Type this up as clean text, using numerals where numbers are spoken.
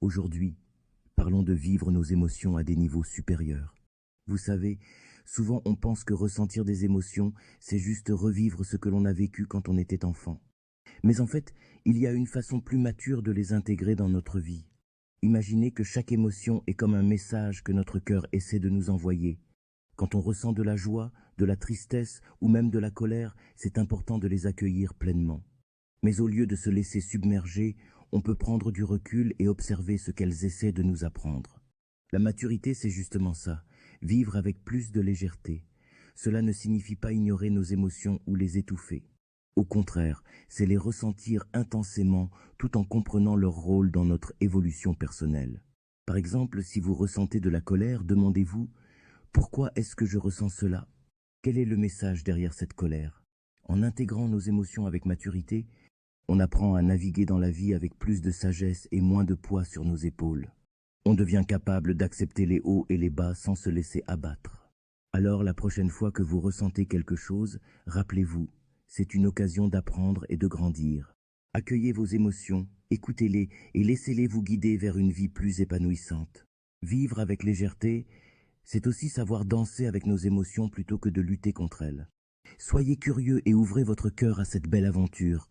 Aujourd'hui, parlons de vivre nos émotions à des niveaux supérieurs. Vous savez, souvent on pense que ressentir des émotions, c'est juste revivre ce que l'on a vécu quand on était enfant. Mais en fait, il y a une façon plus mature de les intégrer dans notre vie. Imaginez que chaque émotion est comme un message que notre cœur essaie de nous envoyer. Quand on ressent de la joie, de la tristesse ou même de la colère, c'est important de les accueillir pleinement. Mais au lieu de se laisser submerger, on peut prendre du recul et observer ce qu'elles essaient de nous apprendre. La maturité, c'est justement ça, vivre avec plus de légèreté. Cela ne signifie pas ignorer nos émotions ou les étouffer. Au contraire, c'est les ressentir intensément tout en comprenant leur rôle dans notre évolution personnelle. Par exemple, si vous ressentez de la colère, demandez-vous: pourquoi est-ce que je ressens cela? Quel est le message derrière cette colère? En intégrant nos émotions avec maturité, on apprend à naviguer dans la vie avec plus de sagesse et moins de poids sur nos épaules. On devient capable d'accepter les hauts et les bas sans se laisser abattre. Alors la prochaine fois que vous ressentez quelque chose, rappelez-vous, c'est une occasion d'apprendre et de grandir. Accueillez vos émotions, écoutez-les et laissez-les vous guider vers une vie plus épanouissante. Vivre avec légèreté, c'est aussi savoir danser avec nos émotions plutôt que de lutter contre elles. Soyez curieux et ouvrez votre cœur à cette belle aventure.